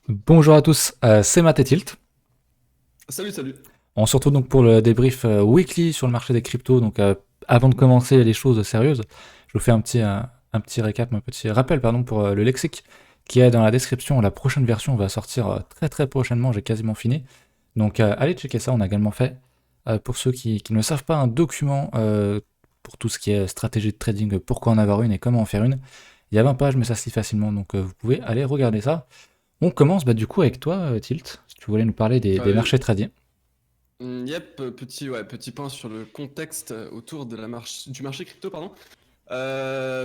Bonjour à tous, c'est Matt et Tilt. Salut, salut. On se retrouve donc pour le débrief weekly sur le marché des cryptos. Donc avant de commencer les choses sérieuses, je vous fais un petit récap, un petit rappel pardon, pour le lexique qui est dans la description. La prochaine version va sortir très très prochainement, j'ai quasiment fini. Donc allez checker ça, on a également fait, pour ceux qui ne le savent pas, un document pour tout ce qui est stratégie de trading, pourquoi en avoir une et comment en faire une. Il y a 20 pages mais ça se lit facilement, donc vous pouvez aller regarder ça. On commence du coup avec toi, Tilt, si tu voulais nous parler des Euh, marchés tradis. petit point sur le contexte autour de du marché crypto, pardon.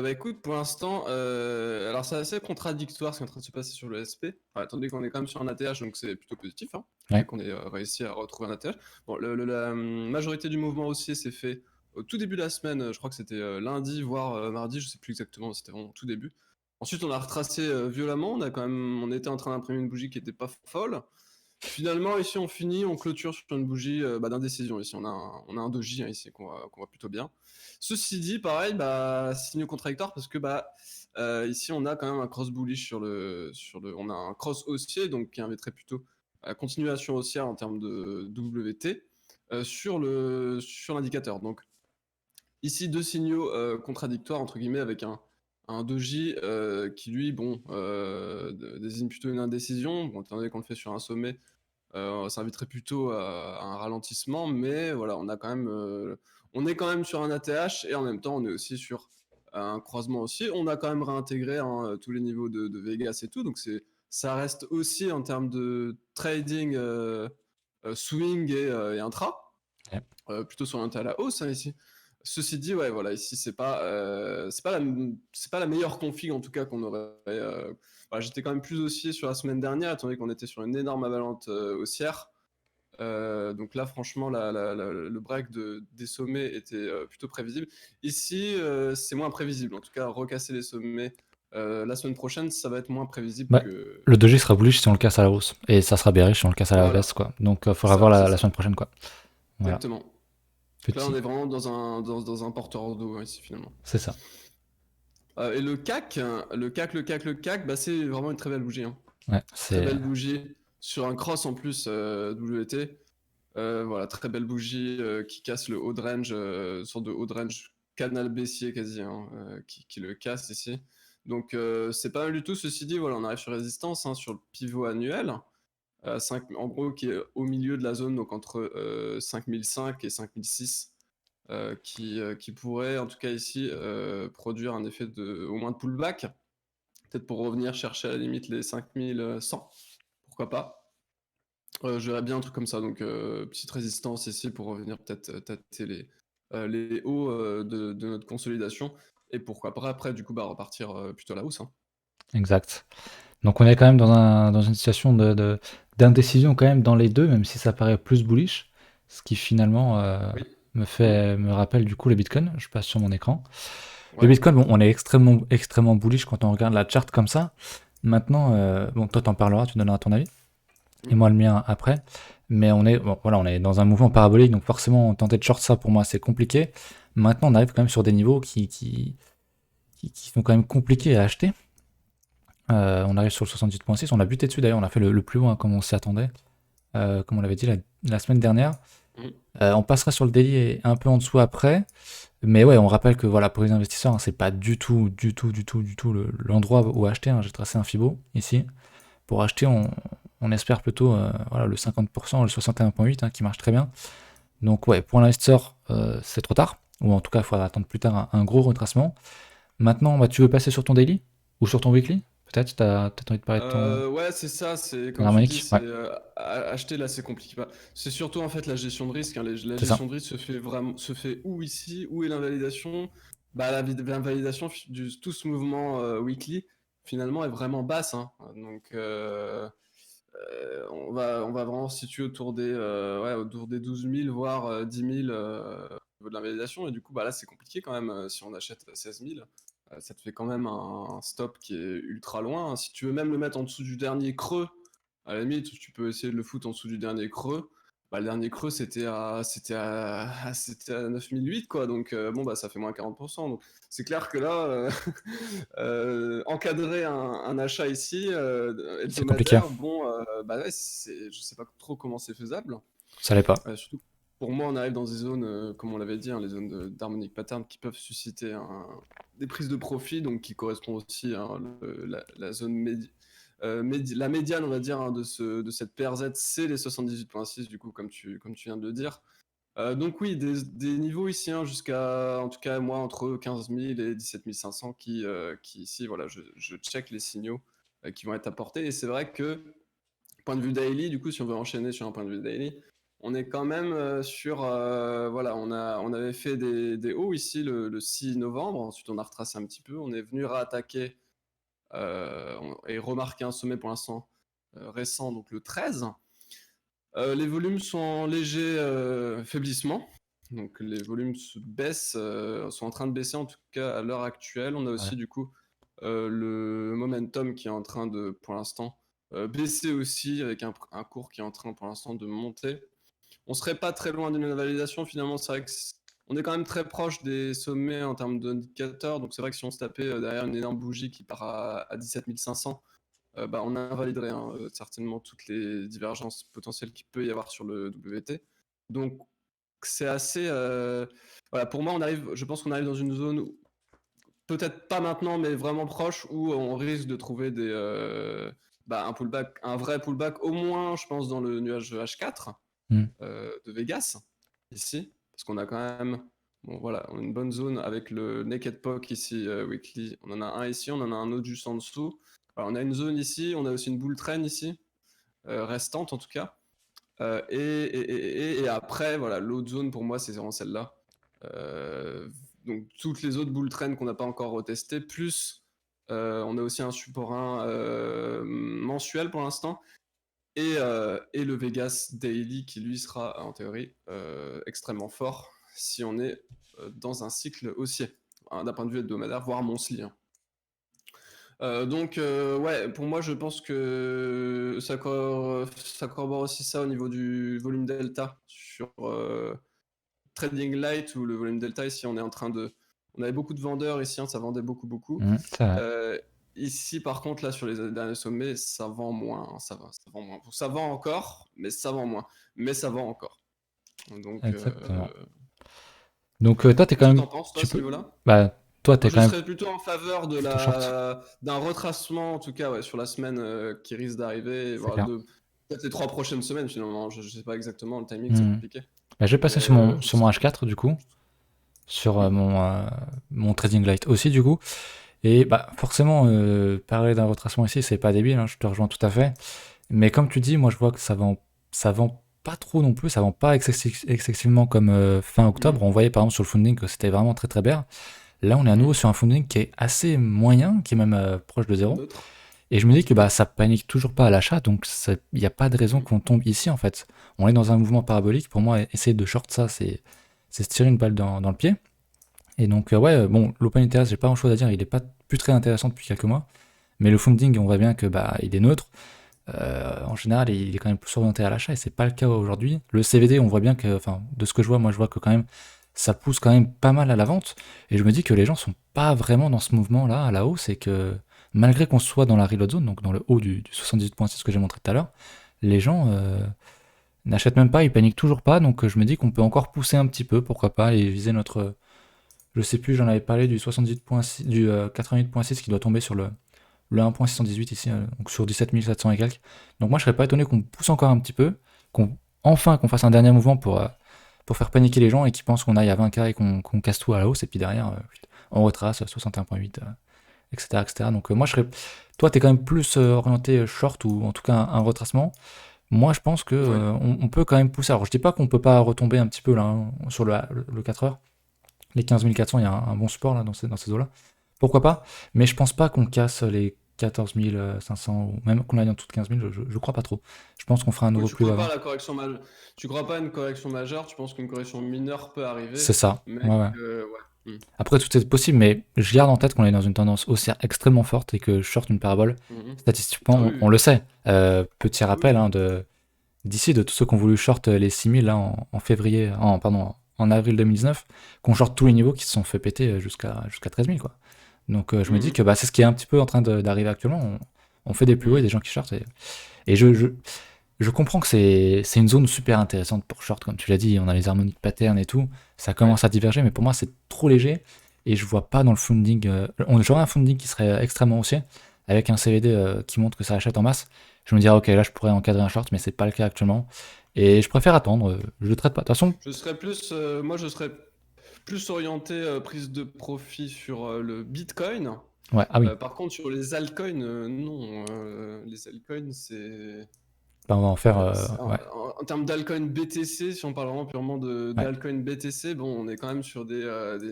Écoute, pour l'instant, alors c'est assez contradictoire ce qui est en train de se passer sur le SP. Enfin, étant donné qu'on est quand même sur un ATH, donc c'est plutôt positif, hein, le fait Ouais, qu'on ait réussi à retrouver un ATH. Bon, la majorité du mouvement haussier s'est fait au tout début de la semaine, je crois que c'était lundi, voire mardi, je sais plus exactement, c'était vraiment au tout début. Ensuite, on a retracé violemment, on était en train d'imprimer une bougie qui était pas folle. Finalement, ici, on finit, on clôture sur une bougie d'indécision. Ici, on a un doji hein, ici qu'on voit plutôt bien. Ceci dit, pareil, signe contradictoire parce que ici, on a quand même un cross bullish on a un cross haussier, donc qui inviterait plutôt à continuation haussière en termes de WT sur l'indicateur. Donc ici, deux signaux contradictoires entre guillemets avec un doji qui lui, bon, désigne plutôt une indécision. Bon, étant donné qu'on le fait sur un sommet, ça inviterait plutôt à un ralentissement, mais voilà, on est quand même sur un ATH et en même temps, on est aussi sur un croisement aussi. On a quand même réintégré hein, tous les niveaux de Vegas et tout, donc ça reste aussi en termes de trading swing et intra, ouais. plutôt sur à la hausse hein, ici. Ceci dit, ouais, voilà, ici c'est pas la meilleure config en tout cas qu'on aurait. Voilà, j'étais quand même plus haussier sur la semaine dernière, étant donné qu'on était sur une énorme avalanche haussière. Donc là, franchement, le break des sommets était plutôt prévisible. Ici, c'est moins prévisible. En tout cas, recasser les sommets la semaine prochaine, ça va être moins prévisible Bah, que. le doji sera bullish si on le casse à la hausse, et ça sera bearish si on le casse à la baisse, Voilà, quoi. Donc faudra voir c'est la ça, semaine prochaine, quoi. Voilà, exactement. Donc là, on petit, est vraiment dans un porteur d'eau hein, ici, finalement. c'est ça. Et le CAC, hein, le CAC, c'est vraiment une très belle bougie, hein. Ouais, Très c'est belle bougie sur un cross en plus WT. Voilà, très belle bougie qui casse le haut de range, sorte de haut de range canal baissier quasi, hein, qui le casse ici. Donc c'est pas mal du tout. Ceci dit, voilà, on arrive sur résistance hein, sur le pivot annuel, en gros qui est au milieu de la zone, donc entre 5005 et 5006, qui pourrait en tout cas ici produire un effet au moins de pullback, peut-être pour revenir chercher à la limite les 5100, pourquoi pas. Je verrais bien un truc comme ça, donc petite résistance ici pour revenir peut-être tâter les hauts de notre consolidation. Et pourquoi pas après, du coup, repartir plutôt à la hausse, hein. exact. Donc on est quand même dans une situation d'indécision quand même dans les deux, même si ça paraît plus bullish, ce qui finalement Oui. Hmm. me rappelle du coup le Bitcoin. Je passe sur mon écran. Le Ouais. Bitcoin, bon, on est extrêmement bullish quand on regarde la chart comme ça. Maintenant, bon, toi t'en parleras, tu donneras ton avis, et Hmm. moi le mien après. Mais on est, bon, voilà, on est dans un mouvement parabolique, donc forcément tenter de short ça pour moi c'est compliqué. Maintenant, on arrive quand même sur des niveaux qui sont quand même compliqués à acheter. On arrive sur le 78.6, on a buté dessus d'ailleurs, on a fait le plus loin comme on s'y attendait, comme on l'avait dit la semaine dernière. Hmm. On passera sur le daily et un peu en dessous après. Mais ouais, on rappelle que voilà, pour les investisseurs, hein, c'est pas du tout l'endroit où acheter, hein. J'ai tracé un Fibo ici. Pour acheter, on espère plutôt voilà, le 50%, le 61.8 hein, qui marche très bien. Donc ouais, pour l'investisseur, c'est trop tard. Ou en tout cas, il faudra attendre plus tard un gros retracement. Maintenant, tu veux passer sur ton daily ou sur ton weekly? Peut-être, t'as peut-être envie de parler de Ouais, c'est ça, c'est ton comme tu dis, harmonique? c'est Ouais, acheter là, c'est compliqué. C'est surtout en fait la gestion de risque, hein. La c'est ça. gestion de risque se fait où ici, où est l'invalidation? L'invalidation tout ce mouvement weekly finalement est vraiment basse, hein. Donc on va vraiment se situer autour des 12 000, voire 10 000 au niveau de l'invalidation. Et du coup, là, c'est compliqué quand même. Si on achète 16 000, ça te fait quand même un stop qui est ultra loin, hein. Si tu veux même le mettre en dessous du dernier creux, à la limite, tu peux essayer de le foutre en dessous du dernier creux. Bah, le dernier creux, c'était à 9008, quoi. Donc, bon, bah, ça fait moins 40%. Donc, c'est clair que là, encadrer un achat ici, C'est compliqué. hebdomadaire, bon, bah ouais, je sais pas trop comment c'est faisable. Ça l'est pas. Surtout, pour moi, on arrive dans des zones, comme on l'avait dit, hein, les zones d'harmonic pattern qui peuvent susciter des prises de profit, donc qui correspondent aussi à la zone la médiane, on va dire, hein, de cette PRZ, c'est les 78,6, du coup, comme tu viens de le dire. Donc oui, des niveaux ici, hein, jusqu'à, en tout cas, moi, entre 15 000 et 17 500 qui ici, voilà, je check les signaux qui vont être apportés. Et c'est vrai que, point de vue daily, du coup, si on veut enchaîner sur un point de vue daily, on est quand même voilà, on avait fait des hauts ici le 6 novembre, ensuite on a retracé un petit peu, on est venu réattaquer et remarquer un sommet pour l'instant récent, donc le 13. Les volumes sont en léger faiblissement, donc les volumes baissent, sont en train de baisser en tout cas à l'heure actuelle. On a aussi Ouais. du coup le momentum qui est en train de, pour l'instant, baisser aussi, avec un cours qui est en train pour l'instant de monter. On serait pas très loin d'une validation finalement. C'est vrai que on est quand même très proche des sommets en termes d'indicateurs. Donc c'est vrai que si on se tapait derrière une énorme bougie qui part à 17 500, bah, on invaliderait hein, certainement toutes les divergences potentielles qu'il peut y avoir sur le WT. Donc c'est assez... voilà, pour moi, je pense qu'on arrive dans une zone où, peut-être pas maintenant, mais vraiment proche, où on risque de trouver un pullback, un vrai pullback, au moins, je pense, dans le nuage H4 Mm. de Vegas, ici, parce qu'on a quand même, bon voilà, on a une bonne zone avec le Naked POC ici, weekly. On en a un ici, on en a un autre juste en dessous. Alors, on a une zone ici, on a aussi une bull trend ici, restante en tout cas. Et après, voilà, l'autre zone pour moi, c'est vraiment celle-là. Donc, toutes les autres bull trends qu'on n'a pas encore retestées, plus on a aussi un support 1 mensuel pour l'instant. Et le Vegas Daily qui lui sera en théorie extrêmement fort si on est dans un cycle haussier, hein, d'un point de vue hebdomadaire, voire monthly. Hein. Donc ouais, pour moi je pense que ça corrobore aussi ça au niveau du volume delta sur Trading Light, où le volume delta ici on est en train de... On avait beaucoup de vendeurs ici, hein, ça vendait beaucoup. C'est vrai. Ici, par contre, là, sur les derniers sommets, ça vend moins. Hein, ça vend moins. Ça vend encore, mais ça vend moins. Mais ça vend encore. Donc, Exactement. Donc toi, t'es quand qu'est-ce que même, t'en penses, toi, à tu ce peux, niveau-là? bah, toi, t'es Moi, quand je même serais plutôt en faveur plutôt short. d'un retracement, en tout cas, ouais, sur la semaine qui risque d'arriver, C'est voire clair. peut-être les 3 prochaines semaines, finalement. Je sais pas exactement, le timing, c'est Mm. compliqué. Bah, je vais passer Mais sur mon, je sur mon serais... H4 du coup, sur Hmm. mon Trading Light aussi du coup. Et bah forcément, parler d'un retracement ici, c'est pas débile, hein, je te rejoins tout à fait. Mais comme tu dis, moi je vois que ça vend pas trop non plus, ça vend pas excessivement comme fin octobre. Mhm. On voyait par exemple sur le funding que c'était vraiment très très bien. Là, on est à nouveau Mhm. sur un funding qui est assez moyen, qui est même proche de zéro. Neutre. Et je me dis que bah, Mhm. ça panique toujours pas à l'achat, donc il n'y a pas de raison Mhm. qu'on tombe ici en fait. On est dans un mouvement parabolique. Pour moi, essayer de short ça, c'est se tirer une balle dans le pied. Et donc, ouais, bon, l'open interest, j'ai pas grand chose à dire, il est pas plus très intéressant depuis quelques mois. Mais le funding, on voit bien que bah, il est neutre. En général, il est quand même plus orienté à l'achat et c'est pas le cas aujourd'hui. Le CVD, on voit bien que, enfin, de ce que je vois, moi je vois que quand même ça pousse quand même pas mal à la vente. Et je me dis que les gens sont pas vraiment dans ce mouvement-là à la hausse et que malgré qu'on soit dans la reload zone, donc dans le haut du 78.6 que j'ai montré tout à l'heure, les gens n'achètent même pas, ils paniquent toujours pas. Donc je me dis qu'on peut encore pousser un petit peu, pourquoi pas, et viser notre. Je sais plus, j'en avais parlé du 78.6, du 88.6 qui doit tomber sur le 1.618 ici, donc sur 17 700 et quelques. Donc moi je serais pas étonné qu'on pousse encore un petit peu, qu'on fasse un dernier mouvement pour faire paniquer les gens et qui pensent qu'on aille à 20K et qu'on casse tout à la hausse, et puis derrière on retrace 61.8, etc., etc. Donc moi je serais... Toi t'es quand même plus orienté short ou en tout cas un retracement. Moi je pense que Ouais. on peut quand même pousser. Alors je dis pas qu'on peut pas retomber un petit peu là hein, sur le 4 heures. Les 15 400, il y a un bon support là dans ces eaux-là. Pourquoi pas? Mais je pense pas qu'on casse les 14 500 ou même qu'on aille en dessous de 15 000, je crois pas trop. Je pense qu'on fera un Oui, nouveau tu plus crois pas à avant. la correction majeure. Tu crois pas à une correction majeure, tu penses qu'une correction mineure peut arriver, C'est ça, mais ouais, ouais. ouais. Après, tout est possible, mais je garde en tête qu'on est dans une tendance haussière extrêmement forte et que short une parabole, Mhm. statistiquement, Ah oui, on oui. le sait. Petit Ah rappel oui. hein, d'ici, de tous ceux qui ont voulu short les 6000 là en février, pardon, en avril 2019, qu'on short tous les niveaux qui se sont fait péter jusqu'à 13 000 quoi. Donc je me dis Mhm. que c'est ce qui est un petit peu en train d'arriver actuellement. On fait des plus hauts et Mhm. des gens qui shortent. Et je comprends que c'est une zone super intéressante pour short, comme tu l'as dit, on a les harmoniques patterns et tout, ça Ouais. commence à diverger, mais pour moi c'est trop léger, et je vois pas dans le funding, j'aurais un funding qui serait extrêmement haussier, avec un CVD qui montre que ça achète en masse, je me dirais ok là je pourrais encadrer un short, mais c'est pas le cas actuellement, et je préfère attendre, je le traite pas. De toute façon, Moi, je serais plus orienté prise de profit sur le Bitcoin. ouais, ah oui, Par contre, sur les altcoins, non. Les altcoins, bah, on va en faire, ouais, en termes d'altcoin BTC, si on parle vraiment purement ouais, d'altcoin BTC, bon, on est quand même sur des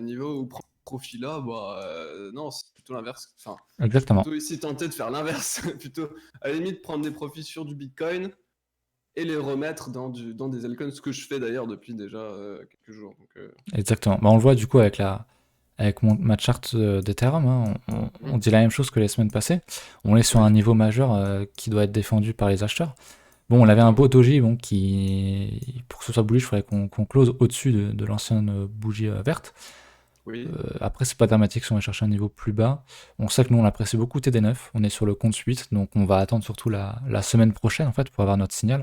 niveaux où prendre profit là, bah non, c'est plutôt l'inverse. Enfin, je suis exactement. plutôt ici tenté de faire l'inverse, plutôt à la limite prendre des profits sur du Bitcoin et les remettre dans des altcoins, ce que je fais d'ailleurs depuis déjà quelques jours. Donc, Exactement. Bah, on le voit du coup avec ma charte d'Ethereum, hein, on dit la même chose que les semaines passées. On est sur un oui. niveau majeur qui doit être défendu par les acheteurs. Bon, on avait un Mhm. beau doji, bon, pour que ce soit bullish, il faudrait qu'on close au-dessus de l'ancienne bougie verte. Oui. Après, c'est pas dramatique si on va chercher un niveau plus bas. On sait que nous, on apprécie beaucoup TD9. On est sur le compte 8, donc on va attendre surtout la semaine prochaine, en fait, pour avoir notre signal.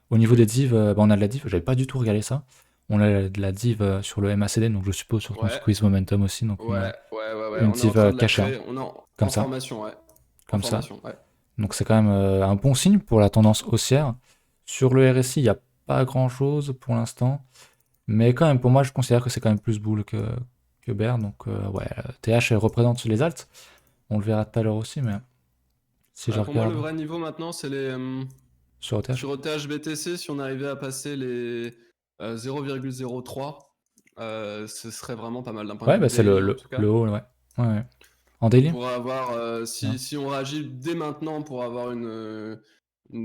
Au niveau des Oui. divs, bah, on a de la div, j'avais pas du tout regardé ça. On a de la div sur le MACD, donc je suppose sur ton Ouais. squeeze momentum aussi, donc Ouais. une On est en div train de la cachée, hein, créer. On est comme en ça, formation, ouais. En comme ça. formation, ouais. Donc c'est quand même un bon signe pour la tendance haussière. Sur le RSI, il n'y a pas grand chose pour l'instant, mais quand même, pour moi, je considère que c'est quand même plus bull que bear, donc ouais, TH elle représente les alts, on le verra tout à l'heure aussi, mais si je Pour moi, le regarde vrai niveau maintenant, c'est les. sur OTH, Sur OTH BTC, si on arrivait à passer les 0,03, ce serait vraiment pas mal d'un point de ouais, vue bah c'est daily en tout cas. le haut, ouais. Ouais, ouais. En On daily, pourrait avoir, bien, si on réagit dès maintenant pour avoir une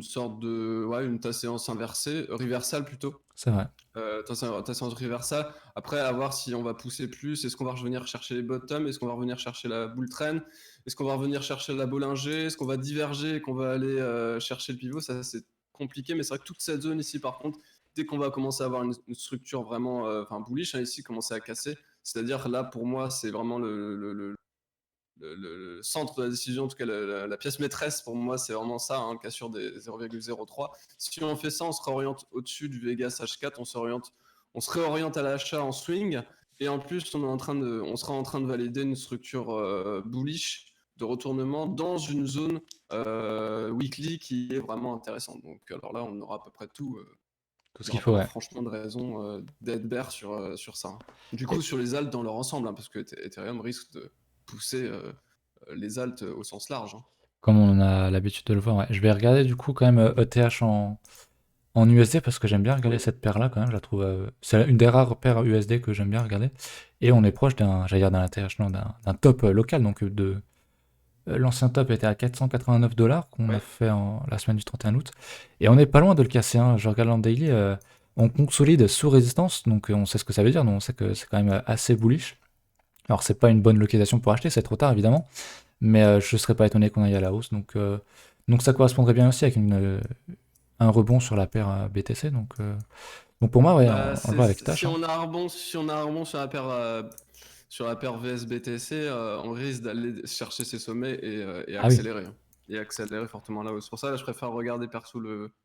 sorte de, ouais, une ta séance inversée, reversal plutôt. c'est vrai. Ta séance reversal. Après, à voir si on va pousser plus. Est-ce qu'on va revenir chercher les bottoms? Est-ce qu'on va revenir chercher la bull trend? Est-ce qu'on va revenir chercher la Bollinger? Est-ce qu'on va diverger et qu'on va aller chercher le pivot? Ça, c'est compliqué. Mais c'est vrai que toute cette zone ici, par contre, dès qu'on va commencer à avoir une structure vraiment bullish, hein, ici, commencer à casser. C'est-à-dire, là, pour moi, c'est vraiment le centre de la décision, en tout cas la pièce maîtresse pour moi, c'est vraiment ça, hein, cassure des 0,03. Si on fait ça, on se réoriente au-dessus du Vegas H4, on se réoriente à l'achat en swing, et en plus, on sera en train de valider une structure bullish de retournement dans une zone weekly qui est vraiment intéressante. Donc, alors là, on aura à peu près tout. Tout Il ce n'y qu'il aura faut, pas ouais. franchement de raison d'être bear sur ça, hein. Du coup, Et sur les alts dans leur ensemble, hein, parce que Ethereum risque de pousser les alts au sens large, hein. comme on a l'habitude de le voir, ouais. Je vais regarder du coup quand même ETH en USD parce que j'aime bien regarder Oui, cette paire-là quand même. Je la trouve, c'est une des rares paires USD que j'aime bien regarder. Et on est proche j'allais dire d'un ATH, non, d'un top local. Donc l'ancien top était à 489 dollars qu'on a ouais. fait la semaine du 31 août. Et on n'est pas loin de le casser, hein. Je regarde en daily, on consolide sous résistance. Donc on sait ce que ça veut dire. Donc on sait que c'est quand même assez bullish. Alors c'est pas une bonne localisation pour acheter, c'est trop tard évidemment. Mais je serais pas étonné qu'on aille à la hausse. Donc ça correspondrait bien aussi avec un rebond sur la paire BTC. Donc pour moi, ouais, Bah, on le voit avec Tash, si hein. on a un rebond, sur la paire VSBTC, on risque d'aller chercher ses sommets et Ah oui, accélérer, hein. Et accélérer fortement la hausse. Pour ça, là, je préfère regarder perso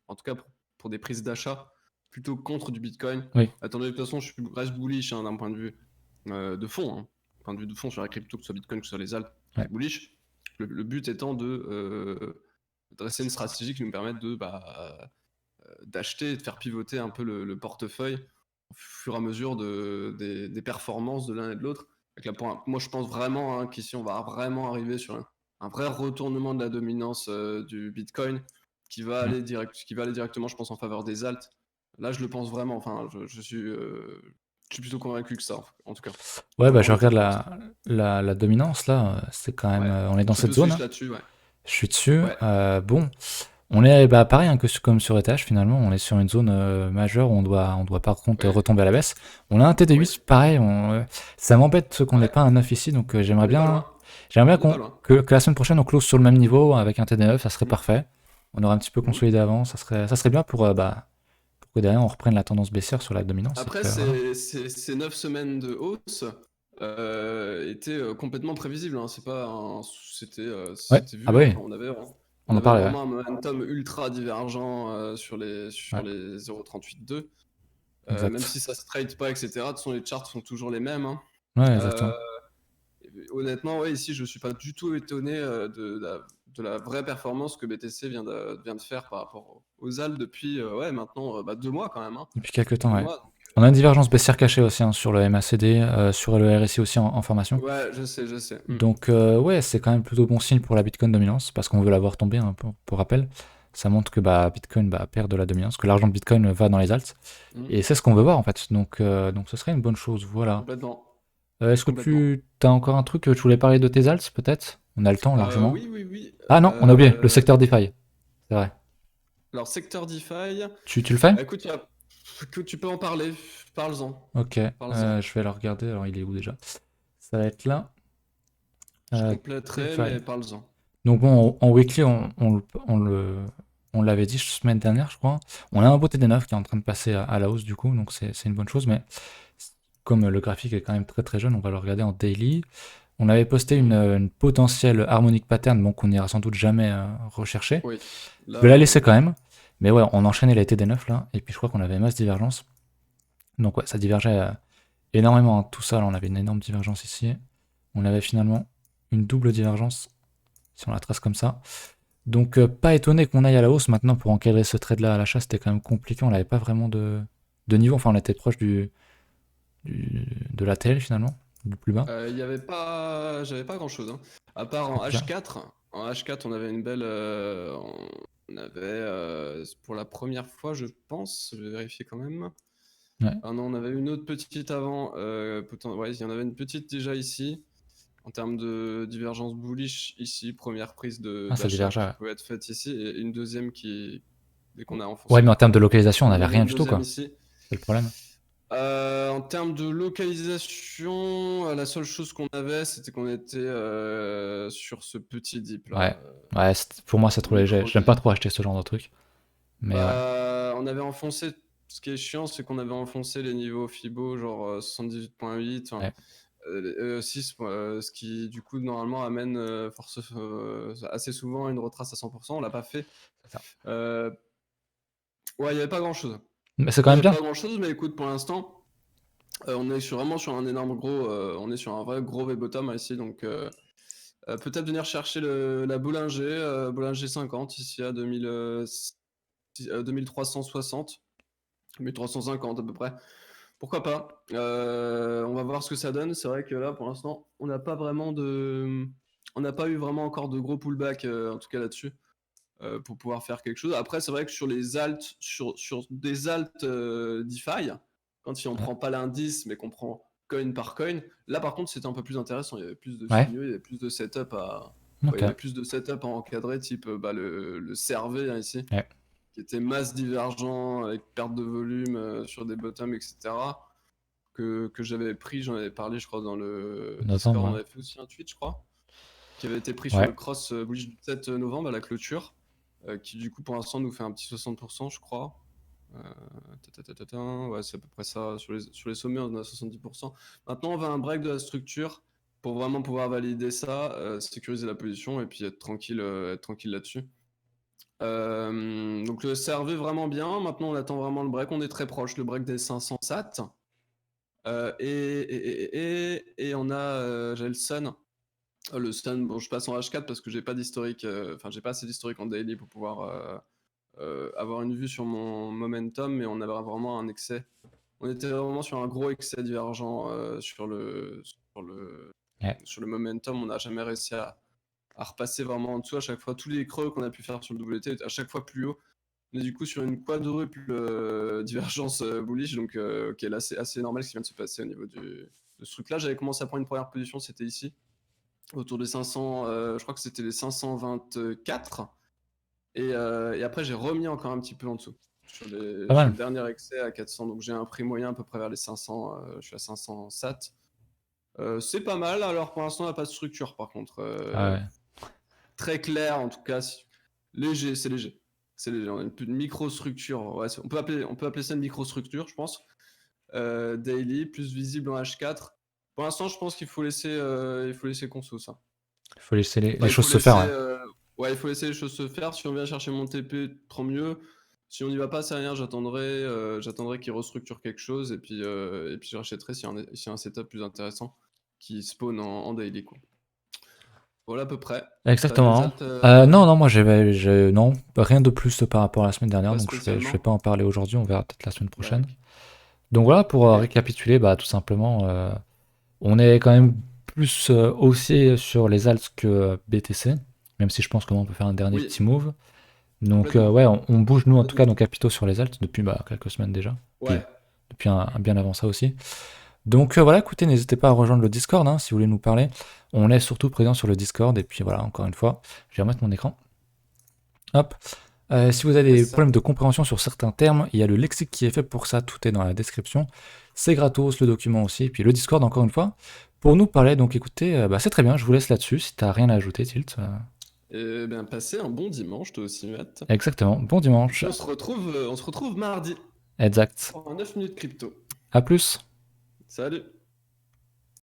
en tout cas pour des prises d'achat, plutôt contre du Bitcoin. oui, Attendez, de toute façon, reste bullish, hein, d'un point de vue de fond, hein. Point de vue de fond sur la crypto, que ce soit Bitcoin, que ce soit les alts, ouais. c'est bullish. Le but étant de dresser une stratégie qui nous permette d'acheter et de faire pivoter un peu le portefeuille au fur et à mesure des performances de l'un et de l'autre. Moi, je pense vraiment, hein, qu'ici, on va vraiment arriver sur un vrai retournement de la dominance du Bitcoin Mm. qui va aller directement, je pense, en faveur des alts. Là, je le pense vraiment. Enfin, je suis plutôt convaincu que ça, en tout cas. Ouais, bah je En état regarde pour l'instant. la dominance là, c'est quand même, Ouais. on est dans Tu cette peux zone, switch hein. là-dessus, ouais. Je suis dessus. Ouais. Bon, on est bah, pareil hein, comme sur ETH finalement, on est sur une zone majeure où on doit par contre Ouais. retomber à la baisse. On a un Oui. TD8, pareil, ça m'embête qu'on n'ait Ouais. pas un 9 ici, donc On n'est pas loin. j'aimerais bien On n'est pas loin. que la semaine prochaine on close sur le même niveau avec un TD9, ça serait Mm. parfait. On aurait un petit peu Mhm. consolidé avant, ça serait bien pour que derrière on reprenne la tendance baissière sur la dominance. Et Après, puis, voilà. ces 9 semaines de hausse étaient complètement prévisibles, hein. C'est pas Ouais, c'était ah vu, bah hein. oui, On on en avait parlait, ouais. vraiment un momentum ultra divergent sur Ouais, les 0,38,2. Même exact. si ça se trade pas, etc. De toute façon, les charts sont toujours les mêmes, hein. Ouais, Euh, exactement. Honnêtement, ouais, ici, je suis pas du tout étonné de la vraie performance que BTC vient de faire par rapport aux AL depuis ouais, maintenant 2 mois quand même, hein. Depuis quelques temps, Deux ouais. mois, donc, On a une divergence baissière cachée aussi hein, sur le MACD, sur le RSI aussi en formation. ouais, je sais, je sais. Donc, ouais, c'est quand même plutôt bon signe pour la Bitcoin dominance, parce qu'on veut la voir tomber, hein, pour rappel. Ça montre que Bitcoin perd de la dominance, que l'argent de Bitcoin va dans les alts. Mm. Et c'est ce qu'on veut voir en fait. Donc ce serait une bonne chose, voilà. Complètement, Est-ce que complètement. tu as encore un truc que tu voulais parler de tes alts, peut-être? On a le temps largement. Oui, oui, oui. Ah non, on a oublié, le secteur DeFi. C'est vrai. Alors, secteur DeFi, Tu le fais? écoute, écoute, tu peux en parler, parle-en, Ok, parle-en. je vais le regarder. Alors, il est où déjà? Ça va être là. Je Euh, compléterai, DeFi. mais parle-en. Donc bon, en weekly, on l'avait dit semaine dernière, je crois. On a un beau TD9 qui est en train de passer à la hausse du coup, donc c'est une bonne chose. Mais comme le graphique est quand même très très jeune, on va le regarder en daily. On avait posté Mm. une potentielle harmonic pattern, bon, qu'on n'ira sans doute jamais rechercher. Oui, Je vais là, la laisser quand même. Mais ouais, on enchaînait les TD9 là, et puis je crois qu'on avait masse divergence. Donc ouais, ça divergeait énormément, hein. Tout ça, là, on avait une énorme divergence ici. On avait finalement une double divergence, si on la trace comme ça. Donc pas étonné qu'on aille à la hausse maintenant pour encadrer ce trade-là à l'achat, c'était quand même compliqué, on n'avait pas vraiment de niveau, enfin on était proche de l'ATL finalement, du plus bas. il y avait pas, j'avais pas grand-chose, hein. À part en Donc là, H4. En H4, on avait une belle, on avait pour la première fois, je pense, je vais vérifier quand même. ouais. Ah non, on avait une autre petite avant. Ouais, il y en avait une petite déjà ici. En termes de divergence bullish, ici, première prise Ah, ça d'achat divergeait. qui Ouais. pouvait être faite ici, et une deuxième qui, dès qu'on a Ouais, enfoncé mais le en termes col, de localisation, on on n'avait avait rien une du tout, deuxième quoi. ici. C'est le problème. En termes de localisation, la seule chose qu'on avait, c'était qu'on était sur ce petit dip Ouais. là, Ouais, pour moi, c'est trop léger. micro J'aime pas dip. trop acheter ce genre de truc. Mais ouais. On avait enfoncé. Ce qui est chiant, c'est qu'on avait enfoncé les niveaux FIBO, genre 78.8, enfin, Ouais. 6, ce qui du coup normalement amène assez souvent à une retrace à 100%. On l'a pas fait. C'est ça. Euh, ouais, il n'y avait pas grand chose. Mais c'est quand Il n'y même avait bien. pas grand chose, mais écoute, pour l'instant, on est vraiment sur un énorme gros. On est sur un vrai gros V-bottom ici, donc peut-être venir chercher la Bollinger, Bollinger 50 ici à 2360. 1350 à peu près. Pourquoi pas? On va voir ce que ça donne. C'est vrai que là, pour l'instant, on n'a pas eu vraiment encore de gros pullback, en tout cas là-dessus, pour pouvoir faire quelque chose. Après, c'est vrai que sur les alts, sur des alts DeFi, quand si on Ouais. prend pas l'indice, mais qu'on prend coin par coin, là par contre, c'était un peu plus intéressant. Il y avait plus de Ouais. signaux, il y avait plus de setup ouais, il Ok. y avait plus de setup à encadrer, type le CRV hein, ici Ouais. qui était masse divergent avec perte de volume sur des bottoms, etc. Que j'avais pris, j'en avais parlé, je crois, dans le Discord, on Novembre, avait fait aussi un tweet, je crois, qui avait été pris ouais. sur Ouais. le cross bullish du 7 novembre à la clôture, qui du coup pour l'instant nous fait un petit 60%, je crois. Ouais, c'est à peu près ça. Sur les sommets, on a 70%. Maintenant, on va à un break de la structure pour vraiment pouvoir valider ça, sécuriser la position et puis être tranquille là-dessus. Donc le servait vraiment bien. Maintenant, on attend vraiment le break. On est très proche, le break des 500 sats. Et on a, j'ai le Sun. Le Sun, bon, je passe en H4 parce que j'ai pas d'historique, enfin, j'ai pas assez d'historique en daily pour pouvoir avoir une vue sur mon momentum, mais on avait vraiment un excès. On était vraiment sur un gros excès divergent Ouais. sur le momentum. On n'a jamais réussi à repasser vraiment en dessous à chaque fois. Tous les creux qu'on a pu faire sur le WT étaient à chaque fois plus haut. On est du coup sur une quadruple divergence bullish, donc qui est là, c'est assez normal ce qui vient de se passer au niveau de ce truc-là. J'avais commencé à prendre une première position, c'était ici, autour des 500, je crois que c'était les 524. Et après, j'ai remis encore un petit peu en dessous Pas sur mal. le dernier excès à 400. Donc j'ai un prix moyen à peu près vers les 500. Je suis à 500 sat. C'est pas mal. Alors pour l'instant, on n'a pas de structure par contre. Ah ouais. Très clair en tout cas. Léger, c'est léger. C'est une microstructure. Ouais, on peut appeler ça une microstructure, je pense. Daily, plus visible en H4. Pour l'instant, je pense qu'il faut laisser conso ça. Il faut laisser les Enfin, il choses faut se faire, laisser, ouais. ouais, il faut laisser les choses se faire. Si on vient chercher mon TP, tant mieux. Si on n'y va pas, c'est rien. J'attendrai qu'il restructure quelque chose et puis je rachèterai s'il y a un setup plus intéressant qui spawn en daily, quoi. Voilà à peu près. T'as des Exactement. alts Non, non, moi non, rien de plus par rapport à la semaine dernière, pas donc je vais spécialement? pas en parler aujourd'hui, on verra peut-être la semaine prochaine. D'accord. Donc voilà, pour Ok. récapituler, bah, tout simplement, on est quand même plus haussier sur les alts que BTC, même si je pense qu'on peut faire un dernier Oui, petit move. Donc complètement. ouais, on bouge nous en tout cas Complètement. nos capitaux sur les alts depuis quelques semaines déjà, puis Ouais. depuis bien avant ça aussi. Donc voilà, écoutez, n'hésitez pas à rejoindre le Discord hein, si vous voulez nous parler. On est surtout présent sur le Discord, et puis voilà, encore une fois, je vais remettre mon écran. Hop. Si vous avez des Yes. problèmes de compréhension sur certains termes, il y a le lexique qui est fait pour ça, tout est dans la description. C'est gratos, le document aussi, et puis le Discord encore une fois, pour nous parler. Donc écoutez, c'est très bien, je vous laisse là-dessus, si t'as rien à ajouter, Tilt. Eh bien, passez un bon dimanche, toi aussi, Matt. Exactement, bon Et dimanche. puis on se retrouve mardi Exact. pour un 9 minutes crypto. À plus. Salut!